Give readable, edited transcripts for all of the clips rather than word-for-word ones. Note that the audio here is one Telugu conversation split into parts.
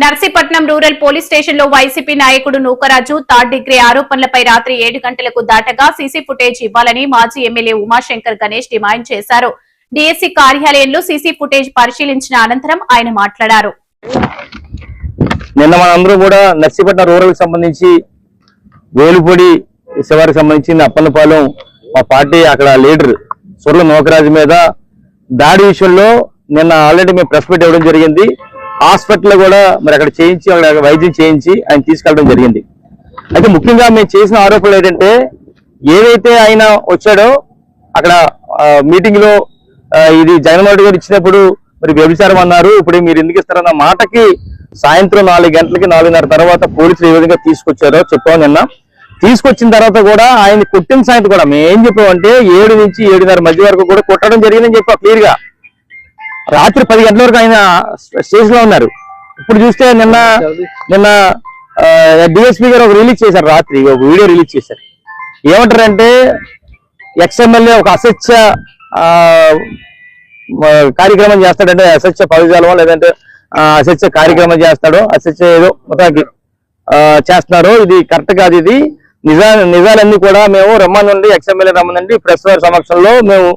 నర్సీపట్నం రూరల్ పోలీస్ స్టేషన్ లో వైసీపీ నాయకుడు నూకరాజు థర్డ్ డిగ్రీ ఆరోపణలపై రాత్రి 7 గంటలకు దాటగా సీసీ ఫుటేజ్ ఇవ్వాలని మాజీ ఎమ్మెల్యే ఉమాశంకర్ గణేష్ డిమాండ్ చేశారు. డీఎస్సీ కార్యాలయంలో సీసీ ఫుటేజ్ పరిశీలించిన అనంతరం ఆయన మాట్లాడారు. నిన్న మనందరూ కూడా నర్సీపట్నం రూరల్ కి సంబంధించి వేలుపొడి శివారికి సంబంధించి అప్పన్నపాలెం మా పార్టీ అక్కడ లీడర్ సుర్ల నూకరాజు మీద దాడి విషయంలో నిన్న ఆల్రెడీ మేము ప్రెస్ మీట్ ఇవ్వడం జరిగింది. హాస్పిటల్ కూడా మరి అక్కడ చేయించి అక్కడ వైద్యం చేయించి ఆయన తీసుకెళ్ళడం జరిగింది. అయితే ముఖ్యంగా మేము చేసిన ఆరోపణలు ఏంటంటే ఏదైతే ఆయన వచ్చాడో అక్కడ మీటింగ్ లో ఇది జగన్మోహన్ రెడ్డి గారు ఇచ్చినప్పుడు మరి వ్యభిచారం అన్నారు, ఇప్పుడు మీరు ఎందుకు ఇస్తారన్న మాటకి సాయంత్రం 4 గంటలకి 4:30 తర్వాత పోలీసులు ఏ విధంగా తీసుకొచ్చారో చెప్పాము. నిన్న తీసుకొచ్చిన తర్వాత కూడా ఆయన కొట్టిన సాయంత్రం కూడా మేము ఏం చెప్పామంటే 7 నుంచి 7:30 మధ్య వరకు కూడా కొట్టడం జరిగిందని చెప్పాం క్లియర్ గా. రాత్రి 10 గంటల వరకు ఆయన స్టేషన్ లో ఉన్నారు. ఇప్పుడు చూస్తే నిన్న డిఎస్పీ గారు ఒక రిలీజ్ చేశారు, రాత్రి ఒక వీడియో రిలీజ్ చేశారు. ఏమంటారంటే ఎక్స్ఎమ్మెల్యే ఒక అసత్య కార్యక్రమం చేస్తాడంటే అసత్య పదజాలమో లేదంటే అసత్య కార్యక్రమం చేస్తాడో అసత్య ఏదో మొత్తానికి చేస్తున్నారు. ఇది కరెక్ట్ కాదు. ఇది నిజాలన్నీ కూడా మేము రమ్మనండి, ఎక్స్ఎమ్మెల్యే రమ్మనండి, ప్రెస్ వారి సమక్షంలో మేము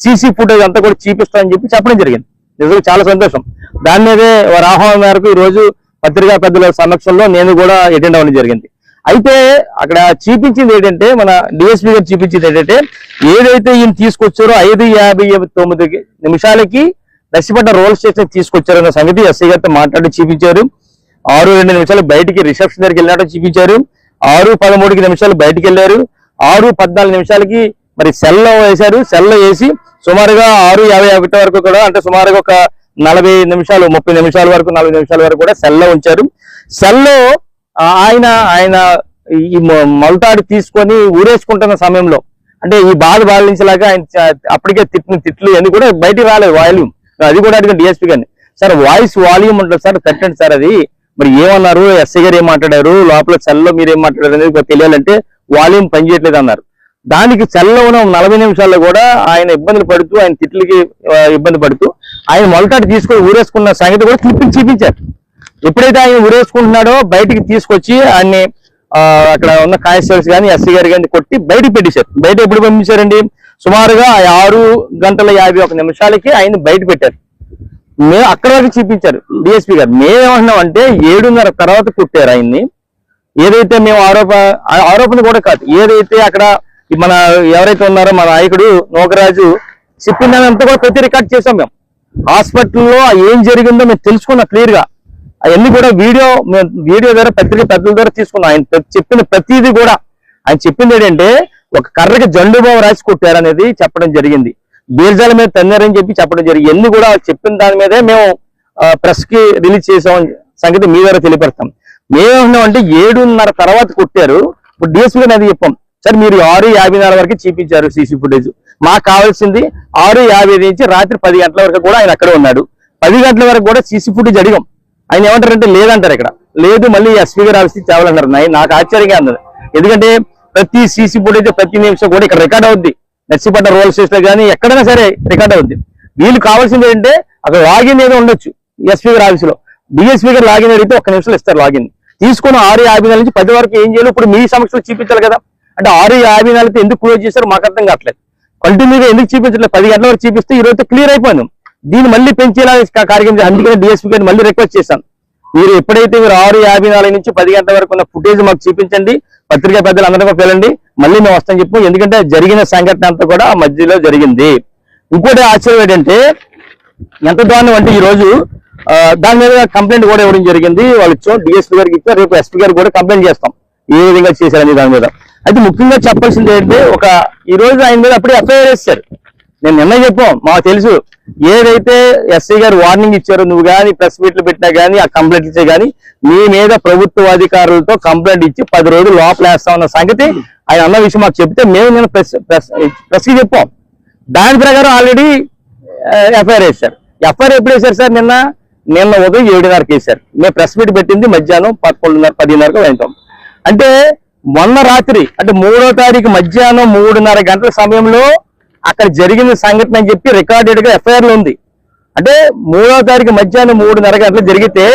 సీసీ ఫుటేజ్ అంతా కూడా చూపిస్తామని చెప్పడం జరిగింది. నిజంగా చాలా సంతోషం. దాని మీదే వారి ఆహ్వానం మేరకు ఈ రోజు పత్రికా పెద్దల సమక్షంలో నేను కూడా అటెండ్ అవ్వడం జరిగింది. అయితే అక్కడ చూపించింది ఏంటంటే మన డిఎస్పీ గారు చూపించింది ఏంటంటే ఏదైతే ఈయన తీసుకొచ్చారో 5:59 నర్సీపట్నం రూరల్ స్టేషన్ తీసుకొచ్చారన్న సంగతి ఎస్ఐ గారితో మాట్లాడి చూపించారు. 6:02 బయటికి రిసెప్షన్ దగ్గరికి వెళ్ళినట్టు చూపించారు. 6:13 బయటికి వెళ్ళారు. 6:14 మరి సెల్లో వేశారు. సెల్లో వేసి సుమారుగా 6:51 వరకు కూడా అంటే సుమారుగా ఒక 40 నిమిషాలు 30 నిమిషాల వరకు 40 నిమిషాల వరకు కూడా సెల్లో ఉంచారు. సెల్లో ఆయన ఈ మొలతాడు తీసుకొని ఊరేసుకుంటున్న సమయంలో అంటే ఈ బాధ బాధించలాగా ఆయన అప్పటికే తిట్లు అన్ని కూడా బయటికి రాలేదు. వాల్యూమ్ అది కూడా అడిగిన డిఎస్పీ గారిని, సార్ వాయిస్ వాల్యూమ్ ఉంటుంది సార్, కట్టండి సార్ అది మరి ఏమన్నారు, ఎస్ఐ గారు ఏం మాట్లాడారు, లోపల సెల్లో మీరు ఏం మాట్లాడారు అనేది తెలియాలంటే వాల్యూమ్ పనిచేయట్లేదు అన్నారు. దానికి సెల్లో ఉన్న 40 నిమిషాల్లో కూడా ఆయన ఇబ్బందులు పడుతూ ఆయన తిట్లకి ఇబ్బంది పడుతూ ఆయన మొలతాడు తీసుకొని ఊరేసుకున్న సంగతి కూడా క్లిప్పింగ్ చూపించారు. ఎప్పుడైతే ఆయన ఊరేసుకుంటున్నాడో బయటికి తీసుకొచ్చి ఆయన్ని అక్కడ ఉన్న కానిస్టేబుల్స్ కానీ ఎస్సీ గారు కానీ కొట్టి బయటకు పెట్టేశారు. బయట ఎప్పుడు పంపించారండి? సుమారుగా 6:51 ఆయన బయట పెట్టారు. మేము అక్కడ వరకు చూపించారు డిఎస్పీ గారు. మేమేమంటున్నాం అంటే 7:30 తర్వాత కొట్టారు ఆయన్ని. ఏదైతే మేము ఆరోపణ కూడా కాదు, ఏదైతే అక్కడ మన ఎవరైతే ఉన్నారో మన నాయకుడు నూకరాజు చెప్పిందంతా కూడా ప్రతి రికార్డ్ చేసాం. మేము హాస్పిటల్లో ఏం జరిగిందో మేము తెలుసుకున్నాం క్లియర్ గా. అవన్నీ కూడా వీడియో ద్వారా పత్రిక పెద్దల ద్వారా తీసుకున్నాం. ఆయన చెప్పిన ప్రతిదీ కూడా ఆయన చెప్పింది ఏంటంటే ఒక కర్రకి జండుబాబు రాసి కొట్టారనేది చెప్పడం జరిగింది. బీర్జాల మీద తన్నారని చెప్పడం జరిగింది. ఎన్ని కూడా చెప్పిన దాని మీదే మేము ప్రెస్ కి రిలీజ్ చేసాం సంగతి మీ ద్వారా తెలియపరుస్తాం. మేమేమన్నాం అంటే 7:30 తర్వాత కొట్టారు. ఇప్పుడు డిఎస్పీ గారిని అది చెప్పాం, సార్ మీరు 6:54 వరకు చూపించారు సీసీ ఫుటేజ్. మాకు కావాల్సింది 6:50 నుంచి రాత్రి 10 గంటల వరకు కూడా ఆయన అక్కడే ఉన్నాడు. 10 గంటల వరకు కూడా సీసీ ఫుటేజ్ అడిగాం. ఆయన ఏమంటారంటే లేదంటారు, ఇక్కడ లేదు మళ్ళీ ఎస్పీ గారు ఆఫీస్కి తేవాలన్నారు. నాకు ఆశ్చర్యంగా అన్నది. ఎందుకంటే ప్రతి సీసీ ఫుటేజ్ ప్రతి నిమిషం కూడా ఇక్కడ రికార్డ్ అవుద్ది. నర్సీపట్నం రూరల్ స్టేషన్ కానీ ఎక్కడైనా సరే రికార్డ్ అవుద్ది. వీళ్ళు కావాల్సింది ఏంటంటే అక్కడ లాగిన్ ఏదో ఉండొచ్చు ఎస్పీ గారి ఆఫీసులో. డిఎస్పీ గారు లాగిన్ అడిగితే 1 నిమిషంలో ఇస్తారు లాగిన్. తీసుకుని 6:54 నుంచి 10 వరకు ఏం చేయాలి? ఇప్పుడు మీ సమక్షంలో చూపించాలి కదా. అంటే 6:54 ఎందుకు క్లోజ్ చేశారు మాకు అర్థం కావట్లేదు. కంటిన్యూగా ఎందుకు చూపించట్లేదు? 10 గంటల వరకు చూపిస్తే ఈ రోజు క్లియర్ అయిపోయింది. దీన్ని మళ్ళీ పెంచేలా కార్యక్రమం. అందుకని డిఎస్పీ గారిని మళ్ళీ రిక్వెస్ట్ చేశాను, మీరు ఎప్పుడైతే మీరు 6:54 నుంచి 10 గంటల వరకు ఉన్న ఫుటేజ్ మాకు చూపించండి, పత్రికా పెద్దలు అందరూ పిలండి, మళ్ళీ మేము వస్తామని చెప్పు. ఎందుకంటే జరిగిన సంఘటన అంతా కూడా మధ్యలో జరిగింది. ఇంకోటి ఆశ్చర్యం ఏంటంటే ఎంత దారుణం అంటే ఈ రోజు దాని మీద కంప్లైంట్ కూడా ఇవ్వడం జరిగింది. వాళ్ళు ఇచ్చాం, డిఎస్పీ గారికి ఇచ్చాం, రేపు ఎస్పీ గారికి కూడా కంప్లైంట్ చేస్తాం ఏ విధంగా చేశారని దాని మీద. అయితే ముఖ్యంగా చెప్పాల్సింది ఏంటంటే ఈ రోజు ఆయన మీద అప్పుడే ఎఫ్ఐఆర్ వేస్తారు. నేను నిన్న చెప్పాం, మాకు తెలుసు ఏదైతే ఎస్ఐ గారు వార్నింగ్ ఇచ్చారో నువ్వు కానీ ప్రెస్ మీట్లు పెట్టినా కానీ ఆ కంప్లైంట్ ఇచ్చే కానీ మీ మీద ప్రభుత్వ అధికారులతో కంప్లైంట్ ఇచ్చి 10 రోజులు లోపల వేస్తామన్న సంగతి ఆయన అన్న విషయం మాకు చెప్తే మేము నేను ప్రెస్కి చెప్పాం. దాని ప్రకారం ఆల్రెడీ ఎఫ్ఐఆర్ వేశారు. ఎఫ్ఐఆర్ ఎప్పుడు వేశారు సార్? నిన్న ఉదయం 7:30 వేశారు. మేము ప్రెస్ మీట్ పెట్టింది మధ్యాహ్నం 11:30 10:30 వేయించాం. అంటే మొన్న రాత్రి అంటే 3వ తారీఖు మధ్యాహ్నం 3:30 గంటల సమయంలో అక్కడ జరిగిన సంఘటన అని చెప్పి రికార్డెడ్ గా ఎఫ్ఐఆర్ లో ఉంది. అంటే 3వ తారీఖు మధ్యాహ్నం 3:30 గంటలు జరిగితే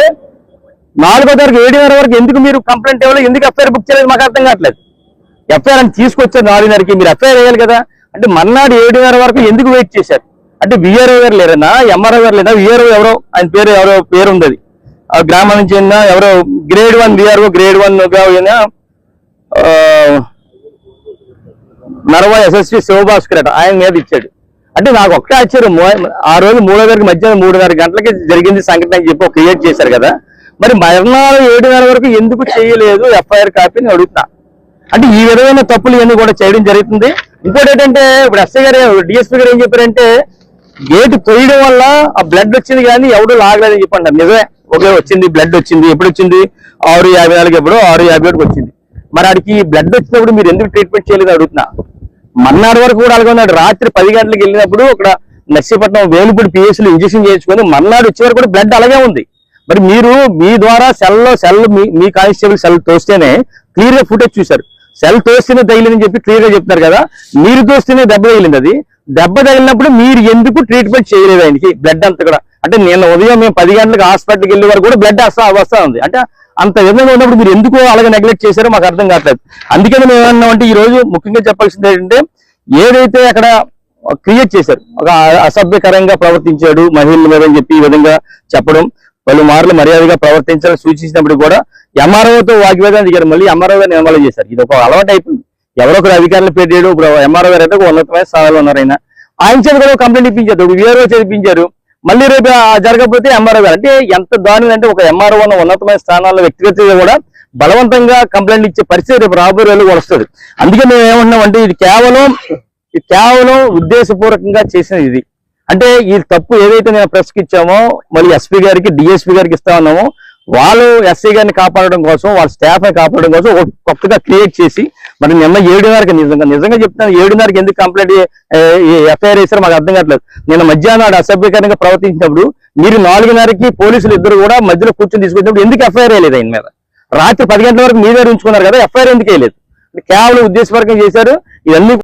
4వ తారీఖు 7:30 వరకు ఎందుకు మీరు కంప్లైంట్ ఇవ్వాలి, ఎందుకు ఎఫ్ఐఆర్ బుక్ చేయలేదు మాకు అర్థం కావట్లేదు. ఎఫ్ఐఆర్ అని తీసుకొచ్చారు 4:30కి, మీరు ఎఫ్ఐఆర్ వేయాలి కదా. అంటే మర్నాడు 7:30 వరకు ఎందుకు వెయిట్ చేశారు? అంటే విఆర్ఓ గారు లేరన్నా, ఎంఆర్ఓ గారు లేదా, విఆర్ఓ ఎవరో ఆయన పేరు ఉంది, ఆ గ్రామం నుంచి ఎవరో grade 1 VRO, grade 1 Narava SSP Sivabhaskar అట, ఆయన మీద ఇచ్చాడు. అంటే నాకు ఒక్కటే ఆశ్చర్యం, ఆ రోజు 3వ తారీఖు మధ్యాహ్నం 3:30 గంటలకి జరిగింది సంఘటన అని చెప్పి క్రియేట్ చేశారు కదా, మరి మర్నాడు 7:30 వరకు ఎందుకు చేయలేదు ఎఫ్ఐఆర్ కాపీని అడుగుతున్నా. అంటే ఈ విధమైన తప్పులు ఇవన్నీ కూడా చేయడం జరుగుతుంది. ఇంకోటి ఏంటంటే, ఇప్పుడు ఎస్ఐ గారు డిఎస్పీ గారు ఏం చెప్పారంటే, గేటు తొయ్యడం వల్ల ఆ బ్లడ్ వచ్చింది కానీ ఎవడు లాగలేదని చెప్పండి. నిజమే, ఒకే వచ్చింది, బ్లడ్ వచ్చింది. ఎప్పుడు వచ్చింది? 6:54 ఎప్పుడు 6:51 వచ్చింది. మరి ఆడికి బ్లడ్ వచ్చినప్పుడు మీరు ఎందుకు ట్రీట్మెంట్ చేయలేదు అడుగుతున్నా. మర్నాడు వరకు కూడా అలాగే ఉన్నాడు. రాత్రి 10 గంటలకు వెళ్ళినప్పుడు అక్కడ నర్సీపట్నం వేలుపూడి పిఎస్సీలో ఇంజక్షన్ చేయించుకొని మర్నాడు వచ్చే వరకు కూడా బ్లడ్ అలాగే ఉంది. మరి మీరు మీ ద్వారా sell me constable cell తోస్తేనే clear గా ఫుటేజ్ చూశారు. సెల్ తోస్తేనే తగిలిందని చెప్పి క్లియర్ గా చెప్తున్నారు కదా, మీరు తోస్తేనే దెబ్బ తగిలింది. అది దెబ్బ తగిలినప్పుడు మీరు ఎందుకు ట్రీట్మెంట్ చేయలేదు ఆయనకి? బ్లడ్ అంతా కూడా అంటే నిన్న ఉదయం మేము 10 గంటలకు హాస్పిటల్కి వెళ్ళే వరకు కూడా బ్లడ్ వస్తా ఉంది. అంటే అంత విధంగా ఉన్నప్పుడు మీరు ఎందుకు అలాగే నెగ్లెక్ట్ చేశారో మాకు అర్థం కావట్లేదు. అందుకని మేము ఏమన్నామంటే, ఈ రోజు ముఖ్యంగా చెప్పాల్సింది ఏంటంటే, ఏదైతే అక్కడ క్రియేట్ చేశారు, ఒక అసభ్యకరంగా ప్రవర్తించాడు మహిళల మీద అని చెప్పి ఈ విధంగా చెప్పడం, పలుమార్లు మర్యాదగా ప్రవర్తించాలని సూచించినప్పుడు కూడా ఎంఆర్ఓతో వాగ్వేదం దిగారు. మళ్ళీ ఎంఆర్ఓ గారిని నిర్మూలన చేశారు. ఇది ఒక అలవాటు అయిపోయింది. ఎవరో ఒకరు అధికారులు పేరు చేయడం. ఇప్పుడు ఎంఆర్ఓ గారు అయితే ఒక ఉన్నతమైన స్థానాలు ఉన్నారు. ఆయన చేత కూడా కంప్లైంట్ ఇప్పించారు, వీఆర్ఓ చేయించారు. మళ్ళీ రేపు జరగకపోతే ఎంఆర్ఓ గారు, అంటే ఎంత దారుణం అంటే, ఒక ఎంఆర్ఓ ఉన్న ఉన్నతమైన స్థానాల్లో వ్యక్తిగతంగా కూడా బలవంతంగా కంప్లైంట్ ఇచ్చే పరిస్థితి రేపు రాబోయే రోజులు కూడా వస్తుంది. అందుకే మేము ఏమంటున్నామంటే, ఇది కేవలం ఉద్దేశపూర్వకంగా చేసిన ఇది. అంటే ఈ తప్పు ఏదైతే నేను ప్రెస్కి ఇచ్చామో, మళ్ళీ ఎస్పీ గారికి డిఎస్పీ గారికి ఇస్తా ఉన్నామో, వాళ్ళు ఎస్ఐ గారిని కాపాడడం కోసం, వాళ్ళ స్టాఫ్ ని కాపాడడం కోసం ఒక కొత్తగా క్రియేట్ చేసి, మరి నిన్న 7:30కి నిజంగా చెప్తున్నాను, 7:30కి ఎందుకు కంప్లైంట్ ఎఫ్ఐఆర్ వేసారో మాకు అర్థం కావట్లేదు. నిన్న మధ్యాహ్నం అసభ్యకరంగా ప్రవర్తించినప్పుడు మీరు 4:30కి పోలీసులు ఇద్దరు కూడా మధ్యలో కూర్చొని తీసుకొచ్చినప్పుడు ఎందుకు ఎఫ్ఐఆర్ వేయలేదు ఆయన మీద? రాత్రి 10 గంటల వరకు మీ దగ్గర ఉంచుకున్నారు కదా, ఎఫ్ఐఆర్ ఎందుకు వేయలేదు? కేవలం ఉద్దేశపూర్వకంగా చేశారు. ఇవన్నీ